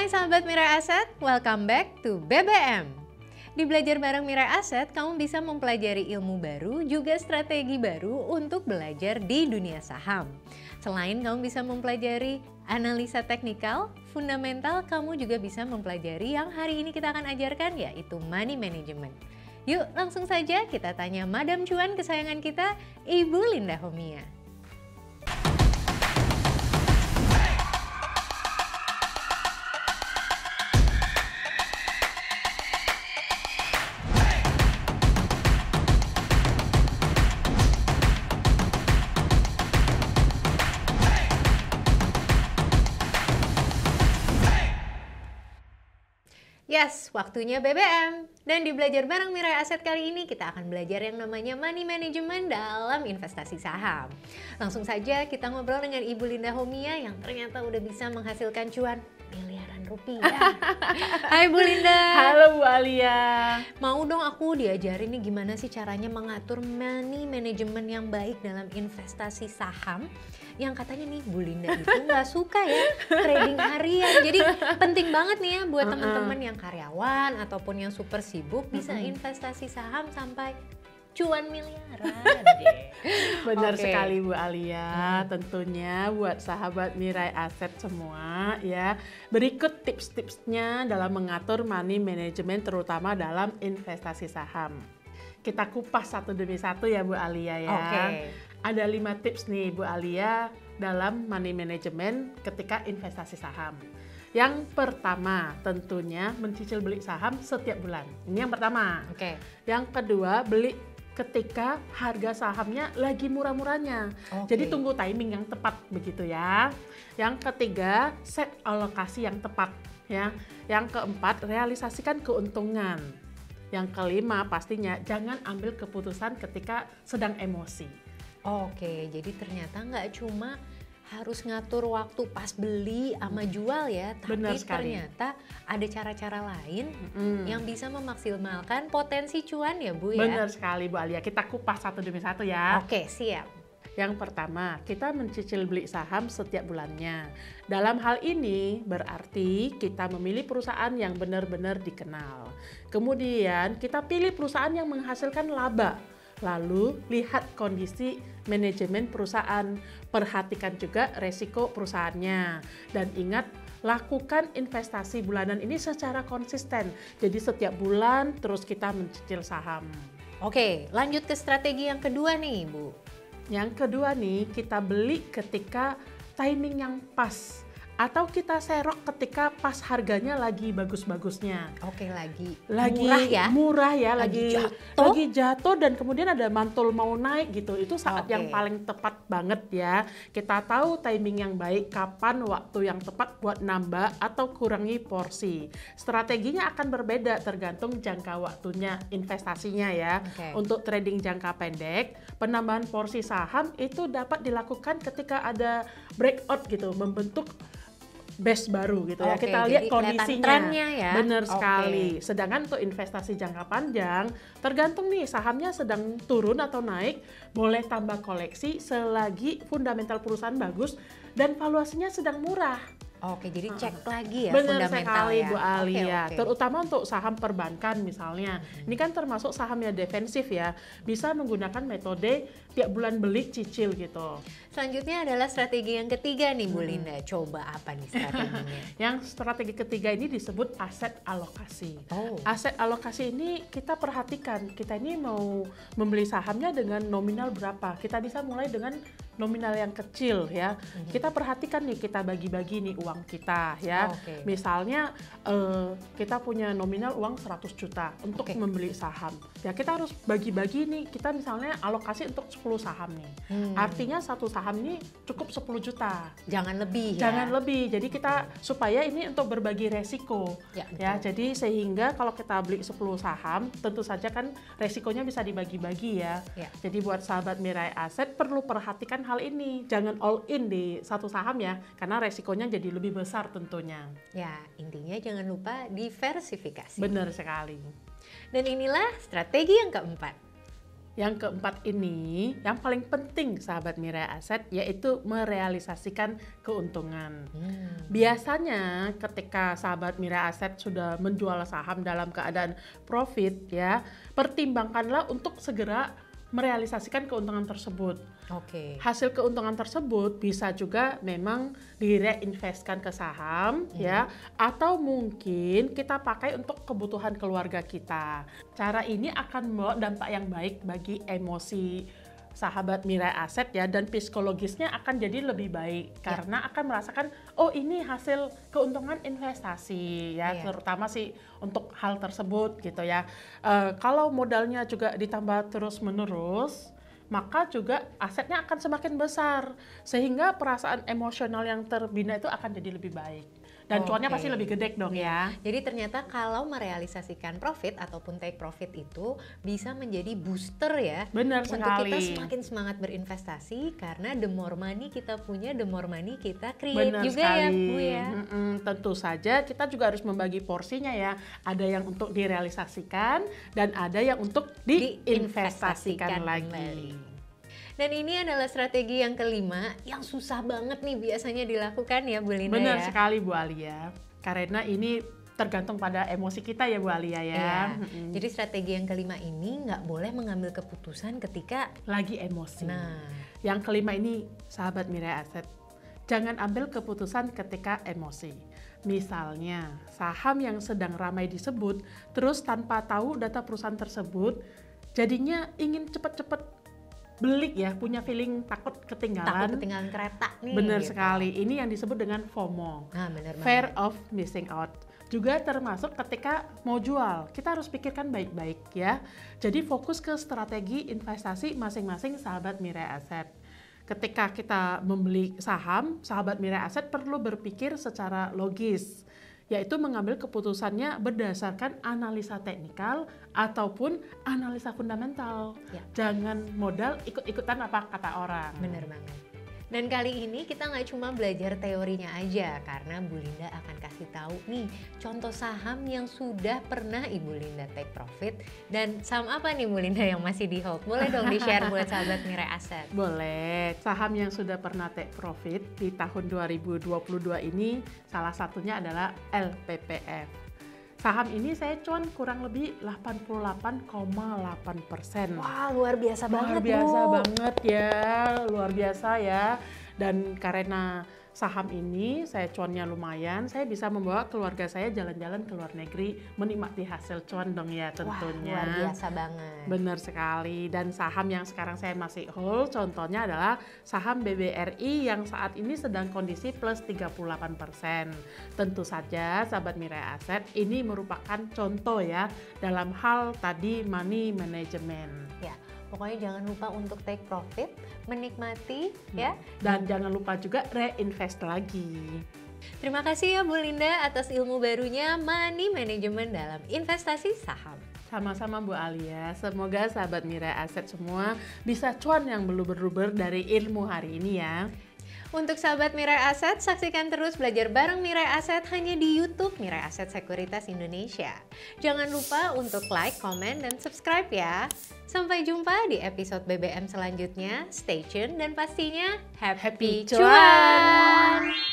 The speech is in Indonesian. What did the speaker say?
Hai sahabat Mirai Aset, welcome back to BBM. Di Belajar Bareng Mirai Aset, kamu bisa mempelajari ilmu baru, juga strategi baru untuk belajar di dunia saham. Selain kamu bisa mempelajari analisa teknikal, fundamental, kamu juga bisa mempelajari yang hari ini kita akan ajarkan, yaitu money management. Yuk langsung saja kita tanya Madam Cuan kesayangan kita, Ibu Linda Homia. Yes, waktunya BBM. Dan di Belajar Bareng Mirai Aset kali ini kita akan belajar yang namanya money management dalam investasi saham. Langsung saja kita ngobrol dengan Ibu Linda Homia yang ternyata udah bisa menghasilkan cuan miliaran rupiah. Hai Bu Linda. Halo Bu Alia. Mau dong aku diajarin nih gimana sih caranya mengatur money management yang baik dalam investasi saham. Yang katanya nih Bu Linda itu nggak suka ya trading harian. Jadi penting banget nih ya buat teman-teman yang karyawan ataupun yang super sibuk bisa investasi saham sampai cuan miliaran. Benar sekali Bu Alia. Tentunya buat sahabat Mirai Aset semua ya. Berikut tips-tipsnya dalam mengatur money management terutama dalam investasi saham. Kita kupas satu demi satu ya Bu Alia ya. Ada 5 tips nih Bu Alia dalam money management ketika investasi saham. Yang pertama tentunya mencicil beli saham setiap bulan. Ini yang pertama. Yang kedua beli ketika harga sahamnya lagi murah-murahnya. Jadi tunggu timing yang tepat begitu ya. Yang ketiga set alokasi yang tepat ya. Yang keempat realisasikan keuntungan. Yang kelima pastinya jangan ambil keputusan ketika sedang emosi. Jadi ternyata nggak cuma harus ngatur waktu pas beli sama jual ya, tapi ternyata ada cara-cara lain yang bisa memaksimalkan potensi cuan ya Bu ya. Benar sekali Bu Alia, kita kupas satu demi satu ya. Oke, siap. Yang pertama, kita mencicil beli saham setiap bulannya. Dalam hal ini berarti kita memilih perusahaan yang benar-benar dikenal. Kemudian kita pilih perusahaan yang menghasilkan laba. Lalu lihat kondisi manajemen perusahaan, perhatikan juga resiko perusahaannya. Dan ingat, lakukan investasi bulanan ini secara konsisten. Jadi setiap bulan terus kita mencicil saham. Oke, lanjut ke strategi yang kedua nih Bu. Yang kedua nih, kita beli ketika timing yang pas. Atau kita serok ketika pas harganya lagi bagus-bagusnya. Lagi murah ya, lagi jatuh dan kemudian ada mantul mau naik gitu. Itu saat yang paling tepat banget ya. Kita tahu timing yang baik, kapan waktu yang tepat buat nambah atau kurangi porsi. Strateginya akan berbeda tergantung jangka waktunya investasinya ya. Untuk trading jangka pendek, penambahan porsi saham itu dapat dilakukan ketika ada breakout gitu, membentuk base baru gitu ya. Kita lihat kondisinya. Ya. Benar sekali. Sedangkan untuk investasi jangka panjang, tergantung nih sahamnya sedang turun atau naik, boleh tambah koleksi selagi fundamental perusahaan bagus dan valuasinya sedang murah. Jadi cek lagi ya benar fundamental sekali ya. Bu Alia. Terutama untuk saham perbankan misalnya. Ini kan termasuk sahamnya defensif ya. Bisa menggunakan metode tiap bulan beli cicil gitu. Selanjutnya adalah strategi yang ketiga nih Bu Linda. Coba apa nih strateginya? Yang strategi ketiga ini disebut aset alokasi. Aset alokasi ini kita perhatikan. Kita ini mau membeli sahamnya dengan nominal berapa. Kita bisa mulai dengan nominal yang kecil ya. Kita perhatikan nih, kita bagi-bagi nih uang kita ya. Misalnya kita punya nominal uang 100 juta untuk membeli saham. Ya kita harus bagi-bagi nih, kita misalnya alokasi untuk 10 saham nih. Artinya satu saham ini cukup 10 juta. Jangan lebih ya. Jangan lebih. Jadi kita supaya ini untuk berbagi resiko. Ya, jadi sehingga kalau kita beli 10 saham, tentu saja kan resikonya bisa dibagi-bagi ya. Jadi buat sahabat Mirai Aset perlu perhatikan hal ini. Jangan all in di satu saham ya, karena resikonya jadi lebih besar tentunya. Ya, intinya jangan lupa diversifikasi. Benar sekali. Dan inilah strategi yang keempat. Yang keempat ini, yang paling penting sahabat Mirai Aset, yaitu merealisasikan keuntungan. Biasanya ketika sahabat Mirai Aset sudah menjual saham dalam keadaan profit ya, pertimbangkanlah untuk segera merealisasikan keuntungan tersebut. Hasil keuntungan tersebut bisa juga memang direinvestkan ke saham ya, atau mungkin kita pakai untuk kebutuhan keluarga kita. Cara ini akan membawa dampak yang baik bagi emosi sahabat Mirai Aset ya, dan psikologisnya akan jadi lebih baik karena akan merasakan oh ini hasil keuntungan investasi ya, terutama sih untuk hal tersebut gitu ya. Kalau modalnya juga ditambah terus-menerus, maka juga asetnya akan semakin besar sehingga perasaan emosional yang terbina itu akan jadi lebih baik. Dan cuannya pasti lebih gede dong ya. Jadi ternyata kalau merealisasikan profit ataupun take profit itu bisa menjadi booster ya. Benar untuk sekali. kita semakin semangat berinvestasi karena the more money kita punya, the more money kita create. Benar juga sekali. Ya Bu ya. Tentu saja kita juga harus membagi porsinya ya. Ada yang untuk direalisasikan dan ada yang untuk diinvestasikan lagi. Dan ini adalah strategi yang kelima yang susah banget nih biasanya dilakukan ya Bu Linda. Benar sekali Bu Alia, karena ini tergantung pada emosi kita ya Bu Alia ya. Jadi strategi yang kelima ini nggak boleh mengambil keputusan ketika lagi emosi. Nah, yang kelima ini sahabat Mirai Aset, jangan ambil keputusan ketika emosi. Misalnya saham yang sedang ramai disebut, terus tanpa tahu data perusahaan tersebut, jadinya ingin cepat-cepat beli ya, punya feeling takut ketinggalan. Takut ketinggalan kereta nih. Bener sekali, ini yang disebut dengan FOMO. Fear of missing out. Juga termasuk ketika mau jual, kita harus pikirkan baik-baik ya. Jadi fokus ke strategi investasi masing-masing sahabat Mirai Aset. Ketika kita membeli saham, sahabat Mirai Aset perlu berpikir secara logis, yaitu mengambil keputusannya berdasarkan analisa teknikal ataupun analisa fundamental. Jangan modal ikut-ikutan apa kata orang. Bener banget. Dan kali ini kita nggak cuma belajar teorinya aja, karena Bu Linda akan kasih tahu nih contoh saham yang sudah pernah Ibu Linda take profit, dan saham apa nih Bu Linda yang masih di hold? Boleh dong di-share buat sahabat Mirai Aset. Boleh. Saham yang sudah pernah take profit di tahun 2022 ini salah satunya adalah LPPF. Saham ini saya cuan kurang lebih 88,8%. Wah, luar biasa banget, luar biasa Bu. banget ya, luar biasa ya. Dan karena saham ini saya cuannya lumayan, saya bisa membawa keluarga saya jalan-jalan ke luar negeri menikmati hasil cuan dong ya tentunya. Wah, luar biasa banget. Benar sekali. Dan saham yang sekarang saya masih hold contohnya adalah saham BBRI yang saat ini sedang kondisi plus 38%. Tentu saja sahabat Mirai Aset, ini merupakan contoh ya dalam hal tadi money management. Ya. Pokoknya jangan lupa untuk take profit, menikmati ya. Dan jangan lupa juga reinvest lagi. Terima kasih ya Bu Linda atas ilmu barunya money management dalam investasi saham. Sama-sama Bu Alia, semoga sahabat Mirai Aset semua bisa cuan yang berluber-luber dari ilmu hari ini ya. Untuk sahabat Mirai Aset, saksikan terus belajar bareng Mirai Aset hanya di YouTube Mirai Aset Sekuritas Indonesia. Jangan lupa untuk like, komen, dan subscribe ya. Sampai jumpa di episode BBM selanjutnya. Stay tune dan pastinya happy cuan!